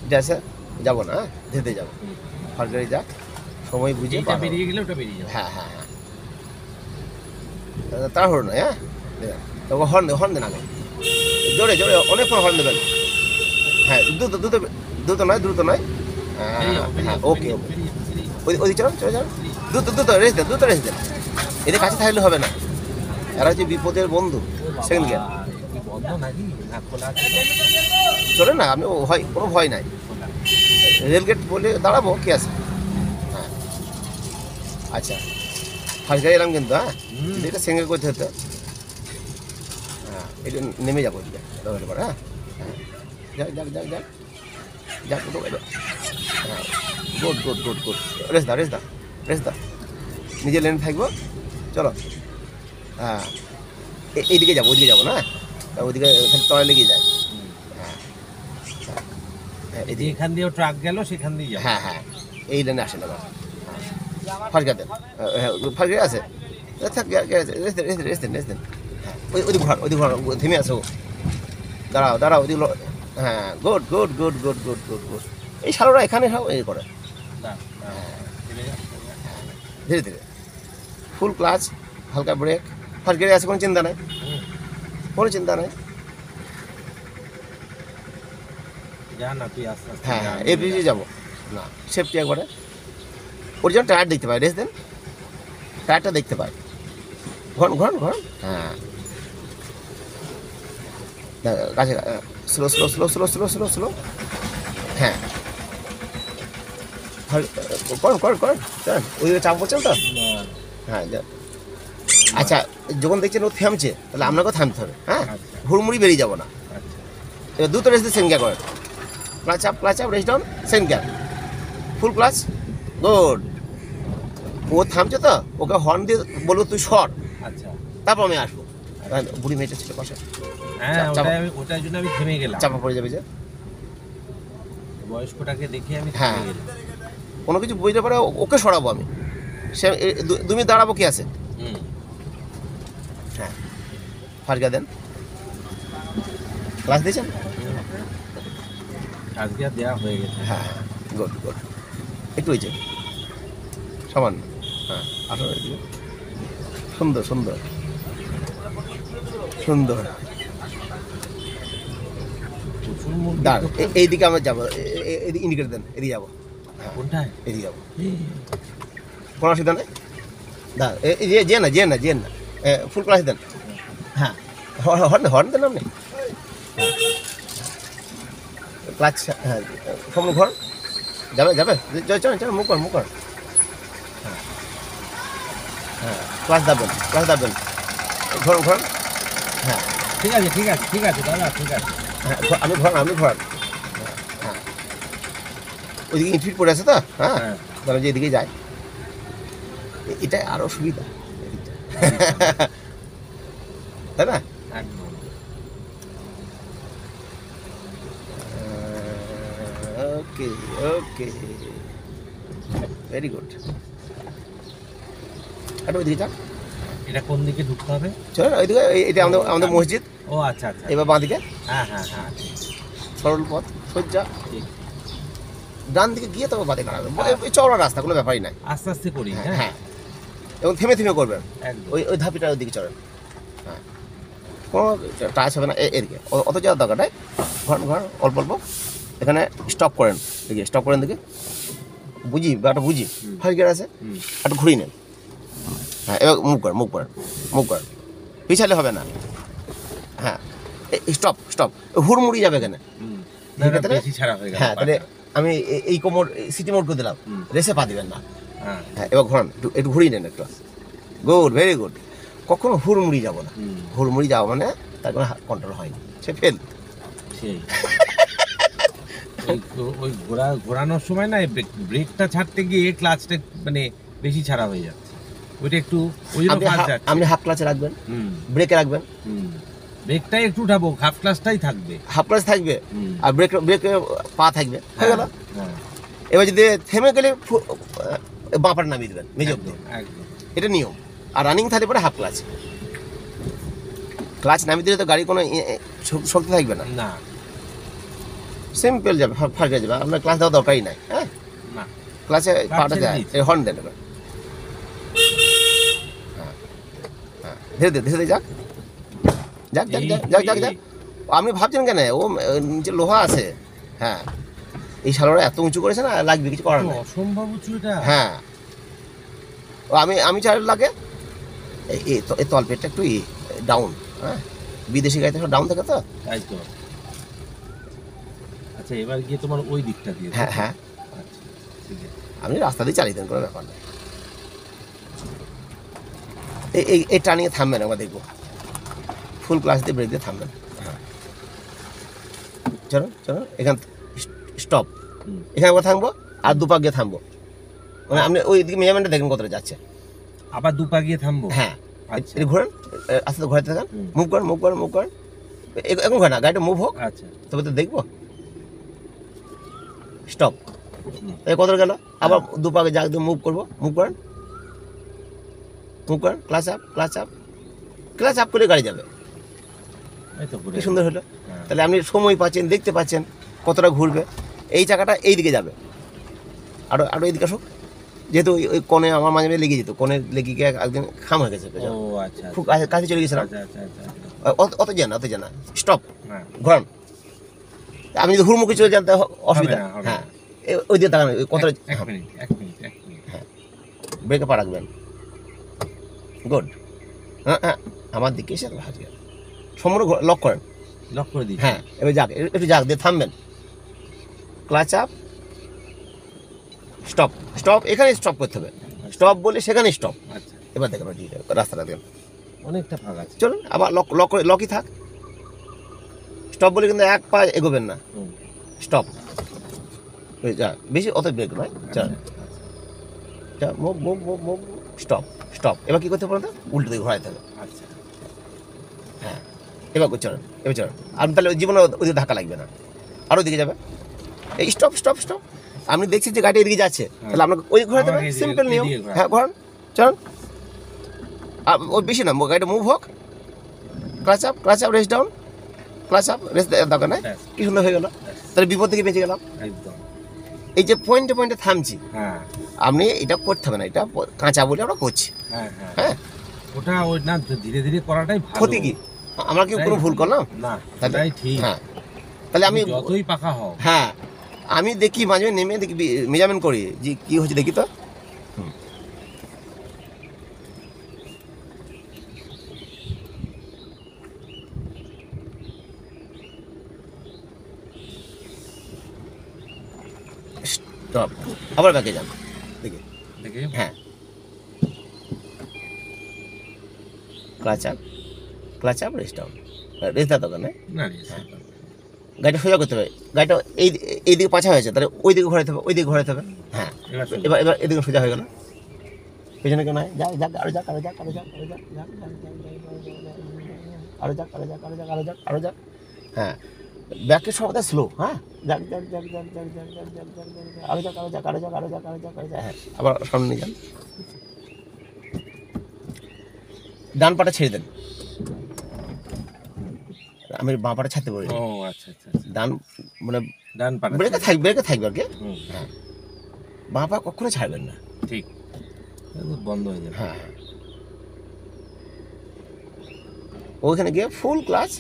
এটা আছে, যাবো না, ধীরে যাবো, ফার্স্ট গাড়ি যা, সময় বুঝে বেরিয়ে গেলে ওটা বেরিয়ে যাবে। হ্যাঁ হ্যাঁ হ্যাঁ, তাড়াহুড়ো নয়। হ্যাঁ, তবে হর্ন দেন আগে, জোরে জোরে অনেকক্ষণ হর্ন দেবেন। হ্যাঁ, দ্রুত দ্রুত দ্রুত নয়, দ্রুত নয়। হ্যাঁ, ওকে ওকে, ওইদিকে চলো, চলে যাও, দ্রুত দ্রুত রেস দেন, দ্রুত রেস দেন। এদের কাছে থাকলে হবে না, এরা হচ্ছে বিপদের বন্ধু। সেকেন্ড গিয়ার বন্ধ নাকি না খোলা আছে? চলে না, আমি ভয়, কোনো ভয় নাই। রেলগেট বলে দাঁড়াবো, কি আছে? হ্যাঁ, আচ্ছা, ফার্স্ট গাড়ি এলাম কিন্তু। হ্যাঁ, এটা সিঙ্গেল করতে হতো। হ্যাঁ, এটা নেমে যাবো, এদিকে দরকার পরে। হ্যাঁ, যাক যাক যাক যাক যাক, হ্যাঁ, good good good good, race দা রেস দা রেস দা, নিজের লেনে থাকবো। চলো, হ্যাঁ, এইদিকে যাবো, ওইদিকে যাবো না, ওইদিকে খালি তলায় লেগে যায়। হ্যাঁ, এদিকে, এখান দিয়েও ট্রাক গেল, সেখান দিয়ে যাবে। হ্যাঁ হ্যাঁ, এই লেনে আসেন আবার। ফার্স্ট গাড়ি হ্যাঁ, ফার্স্ট গাড়ি আছে, রেস দেন রেস দেন। হ্যাঁ, ওইদিকে ঘর, ওইদিকে ঘর, থেমে আছে ও, দাঁড়াও দাঁড়াও, ওইদিকে হ্যাঁ, good good good good good good good. এই শালোরা এখানে সব এই করে, ধীরে ধীরে, ফুল ক্লাচ, হালকা ব্রেক। ফার্স্ট গিয়ারে আছে, কোনো চিন্তা নাই, কোনো চিন্তা নাই। যা না তুই আস্তে আস্তে। হ্যাঁ হ্যাঁ, এপিসি যাবো না, সেফটি একবারে। ওর জন্য টায়ার দেখতে পাই, রেস দেন, টায়ারটা দেখতে পাই, ঘন ঘন ঘন। হ্যাঁ, কাছে, slow slow slow slow slow slow slow. হ্যাঁ, কর কর কর, চল, ওইদিকে চাপ পড়ছেন তো। হ্যাঁ, আচ্ছা, যখন দেখছেন ও থামছে, তাহলে আপনাকেও থামতে হবে। হ্যাঁ, হুড়মুড়ি বেরিয়ে যাবো না। এবার দুটো রেস দিয়ে সেকেন্ড গিয়ার করেন, clutch up race down, second gear, full clutch, good. ও থামছে তো, ওকে হর্ন দিয়ে বলবো তুই সর, আচ্ছা, তারপর আমি আসবো। বুড়ি মেয়েটা ছিল পাশে, হ্যাঁ, ওটার জন্য আমি থেমে গেলাম। চাপা পড়ে যাবে যে, বয়স্কটাকে দেখে আমি হ্যাঁ, থেমে গেলাম। কোনো কিছু বুঝতে পারে ওকে সরাবো আমি, সে 2 মিনিট দাঁড়াবো, কি আছে। হ্যাঁ, ফার্স্ট গিয়ার দেন, ক্লাস দিয়েছেন। আজকে দেওয়া হয়ে গেছে। হ্যাঁ, গুড গুড, একটু হয়েছে সামান্য। হ্যাঁ, আসলে সুন্দর সুন্দর সুন্দর। দাঁড়, এইদিকে আমরা যাবো, এদিকে ইন্ডিকেট দেন, এদিকে যাবো। হ্যাঁ, কোনটায়? এদিকে যাবো, কোনো অসুবিধা নেই। দাঁড়, যে না যে না যে না, ফুল ক্লাস দেন। হ্যাঁ, হর্ন দেন আপনি, ক্লাচ। হ্যাঁ, সামনে ঘর, যাবে যাবে, চল চল, মুখ কর মুখ কর। হ্যাঁ হ্যাঁ, ক্লাচ দাবেন, ঘর ঘর। হ্যাঁ ঠিক আছে ঠিক আছে ঠিক আছে দাদা, ঠিক আছে। হ্যাঁ, আমি ঘর। হ্যাঁ, ওইদিকে ইনফিট পড়ে আছে তো। হ্যাঁ, তাহলে যে এদিকে যায়, এটা আরও সুবিধা, তাই না? একদম। ওকে ওকে, ভেরি গুড। আর ওইদিকে যান, এটা কোন দিকে ঢুকতে হবে? চলো ওইদিকে, এটা আমাদের মসজিদ। ও আচ্ছা আচ্ছা, এবার বাঁ দিকে, হ্যাঁ হ্যাঁ হ্যাঁ, সরল পথ, সোজা ঠিক। ডান দিকে গিয়ে তবে বাদে কাটাবে, চওড়া রাস্তা, কোনো ব্যাপারই নাই। আস্তে আস্তে করি। হ্যাঁ হ্যাঁ হ্যাঁ, এবং থেমে থেমে করবেন, একদম। ওই ধাপিটা ওইদিকে চড়েন। হ্যাঁ, কোনো টাচ হবে না এদিকে, অত যাওয়ার দরকার নাই। ঘর অল্প অল্প, এখানে স্টপ করেন, দেখি স্টপ করেন, দেখি বুঝি ব্যাপারটা বুঝি। ফার্স্ট গিয়ার আছে, একটু ঘুরিয়ে নেন। হ্যাঁ, এবার মুভ করেন, পিছালে হবে না। হ্যাঁ, স্টপ, হুড়মুড়ি যাবে এখানে। বেশি ছাড়া হয়ে গেল। হ্যাঁ, তাহলে আমি এই কোমর সিটি মোড করে দিলাম, রেসে পা দিবেন না। হ্যাঁ, এবার ঘোরান, একটু ঘুরিয়ে নেন একটু, গুড, ভেরি গুড। কখনো হুড়মুড়ি যাবো না, হুড়মুড়ি যাওয়া মানে তার কোনো কন্ট্রোল হয়নি, সে ফেল। সেই ওই ঘোরানোর সময় না, ব্রেকটা ছাড়তে গিয়ে ক্লাচটা মানে বেশি ছাড়া হয়ে যাচ্ছে, ওইটা একটু ওই জন্য আপনি হাফ ক্লাচে রাখবেন, ব্রেকে রাখবেন, ব্রেকটাই একটু উঠাবো, হাফ ক্লাচটাই থাকবে, হাফ ক্লাচ থাকবে, আর ব্রেকে পা থাকবে, হয়ে গেল। এবার যদি থেমে গেলে বাঁপার নামিয়ে দেবেন মেজর দিয়ে, এটা নিয়ম। আর রানিং থাকলে পরে হাফ ক্লাচ নামিয়ে দিলে তো গাড়ি কোনো শক্তি থাকবে না। সিম্পল যাবে, ফাঁকা যাবে, আপনার ক্লাস দেওয়ার দরকারই নাই। হ্যাঁ, না ক্লাসে পাটা ছেড়ে যায়, দিয়েছি। এই হর্ন দেন এবার। হ্যাঁ হ্যাঁ, ধীরে ধীরে ধীরে ধীরে যাক যাক যাক যাক যাক যাক যাক। আপনি ভাবছেন কেন, ও নিচে লোহা আছে। হ্যাঁ, এই শালোরা এত উঁচু করেছে না, লাগবে, কিছু করার নেই। অসম্ভব উঁচু এটা। হ্যাঁ, ও আমি চার লাগে এই তলপেটটা একটু ডাউন। হ্যাঁ, বিদেশি গাড়িতে সব ডাউন থাকে তো। তাই তো। আচ্ছা, এবার গিয়ে তোমার ওই দিকটা দিয়ে। হ্যাঁ হ্যাঁ, আচ্ছা, ঠিক আছে। আপনি রাস্তা দিয়ে চালিয়ে দেন, কোনো ব্যাপার নেই। এই টার্নিংয়ে থামবেন, আমরা দেখবো। ফুল ক্লাস দিয়ে ব্রেক দিয়ে থামবেন। হ্যাঁ, চলো চলো, এখান স্টপ। হুম। এখানে একবার থামবো, আর দুপাক গিয়ে থামবো। মানে আপনি ওই দিকে মেজারমেন্টটা দেখেন কতটা যাচ্ছে। আবার দুপা গিয়ে থামবো। হ্যাঁ, আচ্ছা এটা ঘোরেন, আস্তে ঘোরাতে থাকেন। হুম। মুভ করেন মুভ করেন মুভ করেন। এখন ঘোরে না, গাড়িটা মুভ হোক, আচ্ছা। তবে তো দেখবো। স্টপ। হুম। এই কত গেল, আবার দুপাকে যা মুভ করবো, মুভ করেন মুভ করেন, class up class up class up করে গাড়ি যাবে। এই তো ঘুরে কি সুন্দর হলো। হ্যাঁ। তাহলে আপনি সময় পাচ্ছেন, দেখতে পাচ্ছেন কতটা ঘুরবে। এই চাকাটা এই দিকে যাবে, আরো আরো এইদিকে আসুক। যেহেতু ওই কোণে আমার মাঝে মাঝে লেগে যেত, কোণে লেগে গিয়ে একদিন খাম হয়ে গেছে পেছনে। ও আচ্ছা খুব কাছে চলে গেছিলাম। আচ্ছা আচ্ছা আচ্ছা আচ্ছা। অত জানা অত জানা। স্টপ, হ্যাঁ। ঘোরান। আপনি যদি হুড়মুখি চলে যান, তাহলে অসুবিধা। হবে না, হবে হ্যাঁ, না। ওই দিকে তাকান, কতটা। এক মিনিট এক মিনিট এক মিনিট। ব্রেকে পা রাখবেন। গুড। হ্যাঁ হ্যাঁ, আমার দিকে এসে হাজির সম্পূর্ণ লক করেন। লক করে দিই। হ্যাঁ, এবার যাক, একটু যাক দিয়ে থামবেন। ক্লাচ আপ, স্টপ স্টপ, এখানে স্টপ করতে হবে। স্টপ বলে সেখানে স্টপ। আচ্ছা, এবার দেখেন রাস্তাটা দেখেন। অনেকটা ফাঁকা আছে। চলুন, আবার লক লক করে লকই থাক। স্টপ বলে কিন্তু এক পা এগোবেন না। হুম। স্টপ, যা বেশি অত ব্রেক নয়। চল, move move move move, stop stop. এবার কি করতে পারেন, উল্টো দিকে ঘোরাইতে হবে। আচ্ছা। হ্যাঁ, এবার চলেন, এবার চলেন। আপনি তাহলে জীবনে ওদিকে ধাক্কা লাগবে না, আরও দিকে যাবে। এই স্টপ স্টপ স্টপ। আপনি দেখছেন যে গাড়ি এদিকে যাচ্ছে, তাহলে আপনাকে ওই ঘোরাতে হবে। সিম্পল নিয়ম। হ্যাঁ, ঘোরান, চলুন। ওই বেশি না, গাড়িটা মুভ হোক। Clutch up rest down, clutch up rest দরকার নাই। কি সুন্দর হয়ে গেল। তাহলে বিপদ থেকে বেঁচে গেলাম। একদম। এই যে পয়েন্টে পয়েন্টে থামছি, হ্যাঁ আপনি এটা করতে হবে না, এটা কাঁচা বলে আমরা করছি। হ্যাঁ হ্যাঁ। হ্যাঁ, ওটা ওই না, ধীরে ধীরে করাটাই ভালো। ক্ষতি কি, আমরা কি কোনো ভুল করলাম? না, তাহলে সেটাই ঠিক। হ্যাঁ, তাহলে আমি যতই পাকা হও। হ্যাঁ, আমি দেখি মাঝে মাঝে নেমে দেখি, মেজারমেন্ট করি যে কি হচ্ছে দেখি তো। স্টপ, আবার ব্যাকে যান দেখি। দেখে হ্যাঁ, clutch up rest down, rest দেওয়ার দরকার নেই। না রে, গাড়িটা সোজা করতে হবে। গাড়িটা এই দিকে পাছা হয়েছে, তাহলে ওই দিকে ঘোরাতে হবে, ওই দিকে ঘোরাতে হবে। হ্যাঁ, এবার সোজা। এবার এবার এদিকে সোজা হয়ে গেল। পেছনে কেউ নাই, যাক যাক, আরো যাক আরো যাক আরো যাক আরো যাক আরো যাক আরো যাক আরো যাক আরো যাক আরো যাক। হ্যাঁ, ব্যাকের সর্বদা স্লো। হ্যাঁ, যাক যাক যাক যাক যাক যাক যাক যাক যাক যাক, আরো যাক আরো যাক আরো যাক আরো যাক আরো যাক আরো যাক। হ্যাঁ, আবার সামনে নিয়ে যান। ডান পাটা ছেড়ে দেন, আমি বাঁ পাটা ছাড়তে পারি। ও আচ্ছা আচ্ছা আচ্ছা। ডান মানে ডান পাটা। ব্রেকে থাকবে আর কি। হুম, হ্যাঁ, বাঁ পা কখনো ছাড়বেন না। ঠিক। বন্ধ হয়ে যাবে। হ্যাঁ, ওইখানে গিয়ে ফুল ক্লাচ,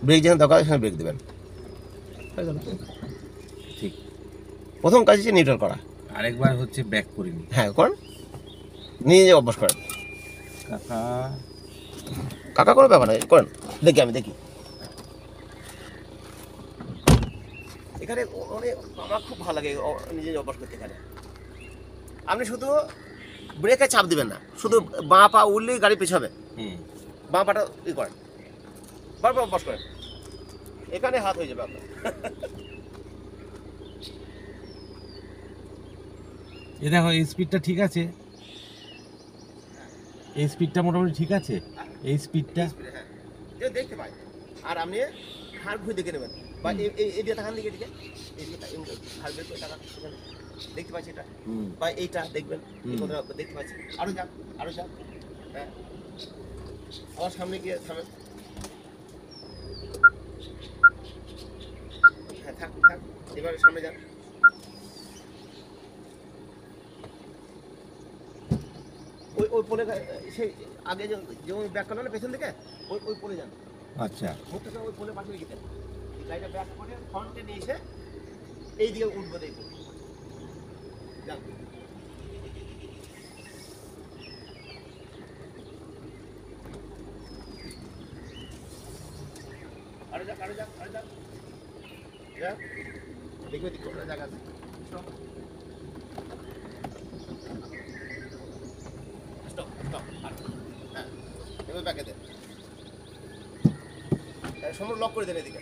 ব্রেক যেখানে দরকার সেখানে ব্রেক দেবেন। ঠিক। প্রথম কাজ হচ্ছে নিউট্রাল করা। আরেকবার হচ্ছে ব্যাক করে নি। হ্যাঁ, করেন, নিজে নিজে অভ্যাস করেন। কাকা কাকা কোনো ব্যাপার নয়, করেন, দেখি আমি দেখি। এখানে অনেক আমার খুব ভালো লাগে নিজে নিজে অভ্যাস করতে। এখানে আপনি শুধু ব্রেকে চাপ দিবেন না, শুধু বাঁ পা উঠলেই গাড়ি পেছাবে। হুম। বাঁ পাটা করেন, বারবার অভ্যাস করেন, এখানে হাত হয়ে যাবে আপনার। এই দেখো, এই স্পিডটা ঠিক আছে, এই স্পিডটা মোটামুটি ঠিক আছে, এই স্পিডটা। হ্যাঁ, যে দেখতে পাই। আর আপনি হাড় ঘুরে দেখে নেবেন, বা এই দিয়ে তাকান দিকে দিকে, হাড় বের করে তাকান, দেখতে পাচ্ছি এটা, বা এইটা দেখবেন, দেখতে পাচ্ছি। আরো যাক আরো যাক। হ্যাঁ, আবার সামনে গিয়ে থামেন। এবার সামনে যান। ওই পোলে সেই আগে যেমন ব্যাক করলো না পেছন দিকে, ওই পোলে যান। আচ্ছা মুখটা ওই পোলে পাশে রেখে দেন। গাড়িটা ব্যাক করে ফ্রন্টে নিয়ে এসে এই দিকে উঠবো দেখবো। যান। আরে যাক, আরে যাক, আরে যাক। যাক। দেখবে দিকে ওটা জায়গা আছে। স্টপ। Stop, stop. হ্যাঁ, এবার ব্যাকে দেন। সম্পূর্ণ লক করে দেন এদিকে।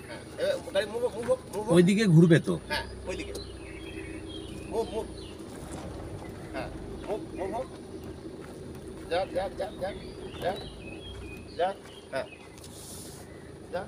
হ্যাঁ, এবার গাড়ি মুভ হোক, মুভ হোক, মুভ হোক। ওইদিকে ঘুরবে তো? হ্যাঁ, ওইদিকে। Move, move. হ্যাঁ, মুভ, মুভ হোক। যাক, যাক, যাক, যাক, যাক, যাক। হ্যাঁ, যাক।